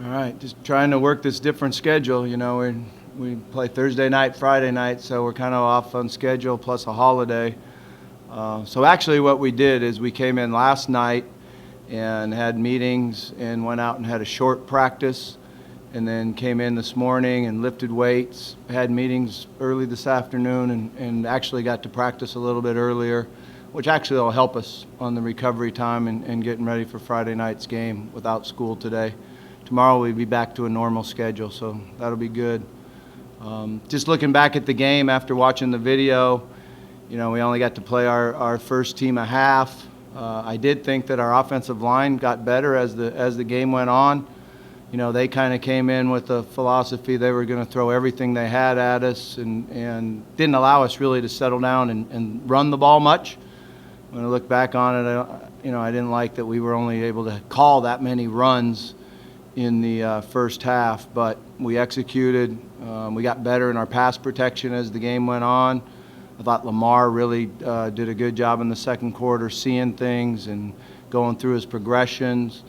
All right, just trying to work this different schedule. We play Thursday night, Friday night, so we're kind of off on schedule plus a holiday. So actually what we did is we came in last night and had meetings and went out and had a short practice, and then came in this morning and lifted weights, had meetings early this afternoon, and actually got to practice a little bit earlier, which actually will help us on the recovery time and getting ready for Friday night's game without school today. Tomorrow we'll be back to a normal schedule, so that'll be good. Just looking back at the game after watching the video, we only got to play our first team a half. I did think that our offensive line got better as the game went on. They kind of came in with the philosophy they were going to throw everything they had at us and didn't allow us really to settle down and run the ball much. When I look back on it, I didn't like that we were only able to call that many runs in the first half, but we executed. We got better in our pass protection as the game went on. I thought Lamar really did a good job in the second quarter, seeing things and going through his progressions.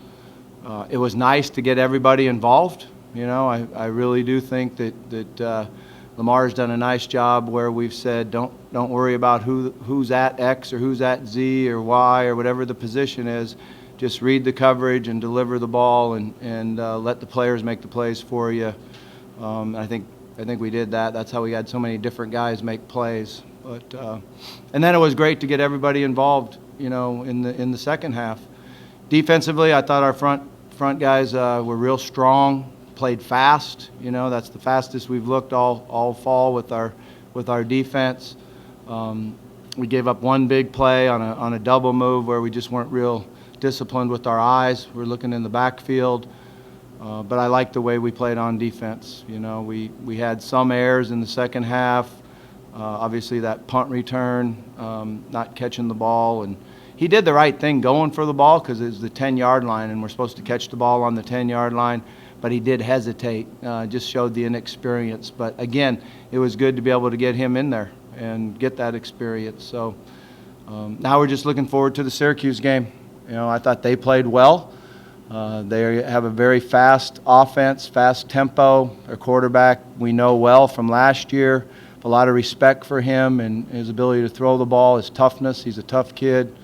It was nice to get everybody involved. I really do think that Lamar's done a nice job where we've said don't worry about who's at X or who's at Z or Y or whatever the position is. Just read the coverage and deliver the ball and let the players make the plays for you. I think we did that. That's how we had so many different guys make plays. And then it was great to get everybody involved, in the second half. Defensively, I thought our front guys were real strong, played fast. That's the fastest we've looked all fall with our defense. We gave up one big play on a double move where we just weren't real disciplined with our eyes. We're looking in the backfield, but I like the way we played on defense. We had some errors in the second half. Obviously, that punt return, not catching the ball, and he did the right thing going for the ball because it was the 10-yard line, and we're supposed to catch the ball on the 10-yard line. But he did hesitate. Just showed the inexperience. But again, it was good to be able to get him in there and get that experience. So now we're just looking forward to the Syracuse game. I thought they played well. They have a very fast offense, fast tempo. Their quarterback we know well from last year. A lot of respect for him and his ability to throw the ball, his toughness. He's a tough kid.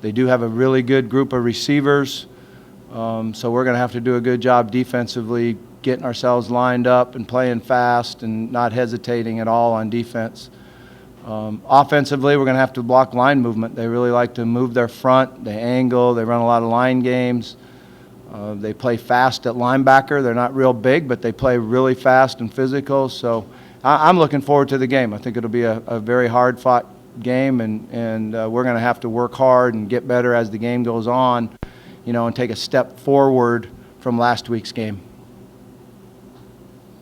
They do have a really good group of receivers. So we're going to have to do a good job defensively, getting ourselves lined up and playing fast and not hesitating at all on defense. Offensively, we're going to have to block line movement. They really like to move their front. They angle. They run a lot of line games. They play fast at linebacker. They're not real big, but they play really fast and physical. So I'm looking forward to the game. I think it'll be a very hard-fought game, and we're going to have to work hard and get better as the game goes on, and take a step forward from last week's game.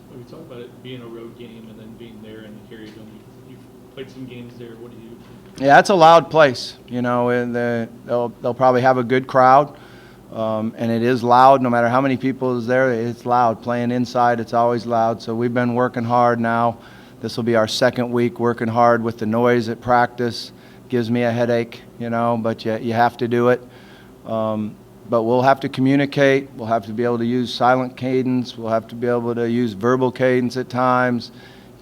When we talk about it being a road game and then being there in the Carrier Dome, you've played some games there. What do you? Yeah, it's a loud place, and they'll probably have a good crowd, and it is loud. No matter how many people is there, it's loud. Playing inside, it's always loud. So we've been working hard now. This will be our second week working hard with the noise at practice. Gives me a headache, but you have to do it. But we'll have to communicate. We'll have to be able to use silent cadence. We'll have to be able to use verbal cadence at times.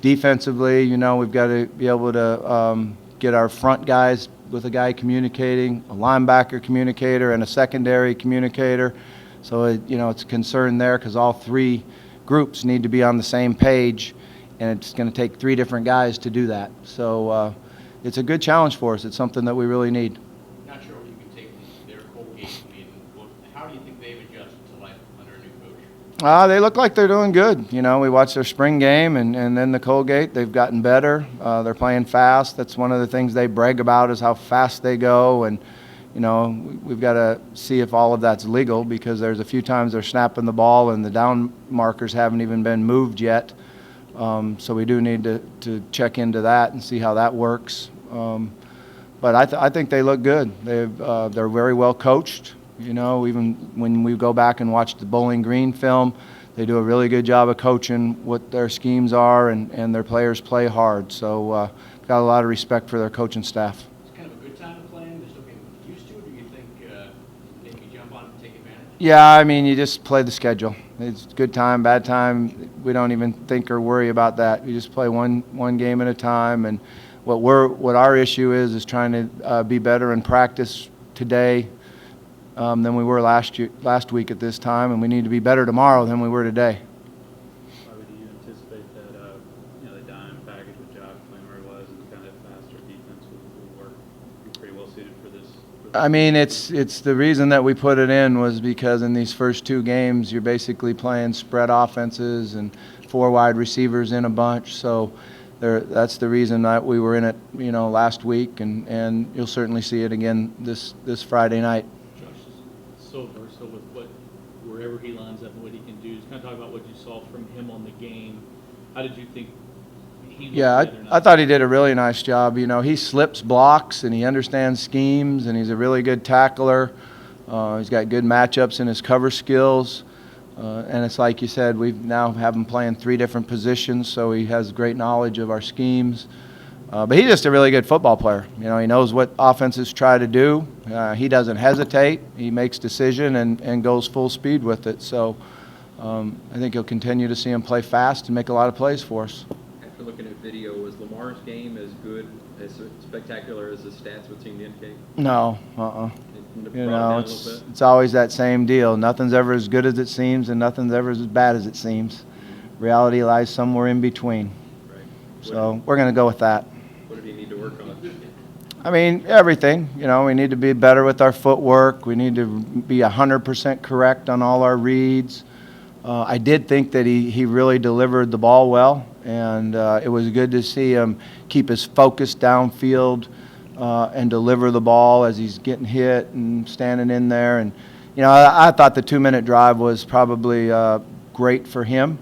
Defensively, we've got to be able to get our front guys with a guy communicating, a linebacker communicator, and a secondary communicator. So, it's a concern there because all three groups need to be on the same page, and it's going to take three different guys to do that. So it's a good challenge for us. It's something that we really need. Not sure what you can take from their Colgate meeting. How do you think they've adjusted to life under a new coach? They look like they're doing good. We watched their spring game and then the Colgate. They've gotten better. They're playing fast. That's one of the things they brag about is how fast they go. And, we've got to see if all of that's legal because there's a few times they're snapping the ball and the down markers haven't even been moved yet. So we do need to check into that and see how that works. But I think they look good. They're very well coached. Even when we go back and watch the Bowling Green film, they do a really good job of coaching what their schemes are, and their players play hard. So got a lot of respect for their coaching staff. It's kind of a good time to play in. They're still getting used to it, or do you think maybe jump on and take advantage? Yeah, you just play the schedule. It's good time, bad time. We don't even think or worry about that. We just play one game at a time. And what our issue is trying to be better in practice today than we were last week at this time, and we need to be better tomorrow than we were today. Bobby, do you anticipate that the dime package with Josh playing where he was and kind of faster defense will work? Be pretty well suited for this. I mean, it's the reason that we put it in was because in these first 2 games you're basically playing spread offenses and 4 wide receivers in a bunch. So that's the reason that we were in it, last week, and you'll certainly see it again this Friday night. Josh is so versatile with wherever he lines up and what he can do. Just kind of talk about what you saw from him on the game. How did you think he looked Yeah, the other night? I thought he did a really nice job. He slips blocks and he understands schemes, and he's a really good tackler. He's got good matchups in his cover skills. And it's like you said, we now have him playing 3 different positions, so he has great knowledge of our schemes. But he's just a really good football player. He knows what offenses try to do. He doesn't hesitate. He makes decision and goes full speed with it. So I think you'll continue to see him play fast and make a lot of plays for us. After looking at video, was Lamar's game as good, as spectacular as the stats would seem to indicate? No, It brought it down a little bit? it's always that same deal. Nothing's ever as good as it seems, and nothing's ever as bad as it seems. Reality lies somewhere in between. Right. So we're going to go with that. What did he need to work on? I mean, everything. We need to be better with our footwork. We need to be 100% correct on all our reads. I did think that he really delivered the ball well, and it was good to see him keep his focus downfield and deliver the ball as he's getting hit and standing in there. And I thought the 2-minute drive was probably great for him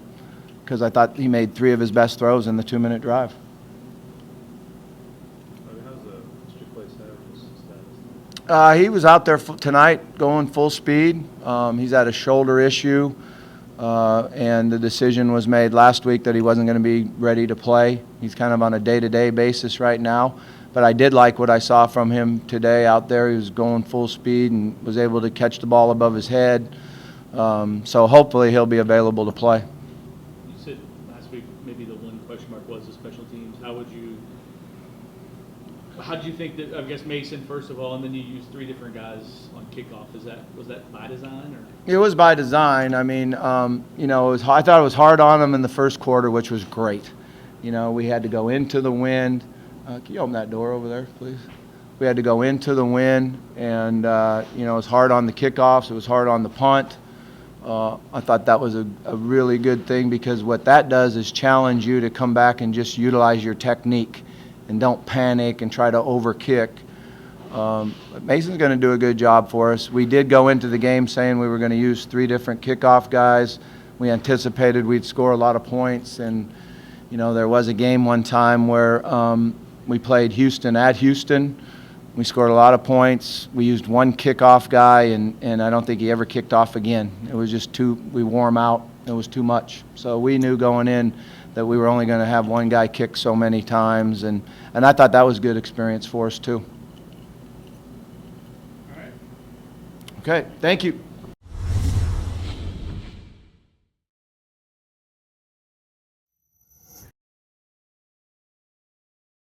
because I thought he made 3 of his best throws in the 2-minute drive. Bobby, how's the Strickland status? He was out there tonight going full speed. He's had a shoulder issue, and the decision was made last week that he wasn't going to be ready to play. He's kind of on a day-to-day basis right now. But I did like what I saw from him today out there. He was going full speed and was able to catch the ball above his head. So hopefully he'll be available to play. You said last week maybe the one question mark was the special teams. How did you think that, I guess Mason first of all, and then you used 3 different guys on kickoff. Was that by design or? It was by design. I mean, I thought it was hard on him in the first quarter, which was great. We had to go into the wind. Can you open that door over there, please? We had to go into the wind, and it was hard on the kickoffs. It was hard on the punt. I thought that was a really good thing because what that does is challenge you to come back and just utilize your technique and don't panic and try to overkick. Mason's going to do a good job for us. We did go into the game saying we were going to use 3 different kickoff guys. We anticipated we'd score a lot of points, and there was a game one time where we played Houston at Houston. We scored a lot of points. We used 1 kickoff guy, and I don't think he ever kicked off again. It was just we wore him out. It was too much. So we knew going in that we were only going to have 1 guy kick so many times, and I thought that was a good experience for us too. All right. Okay, thank you.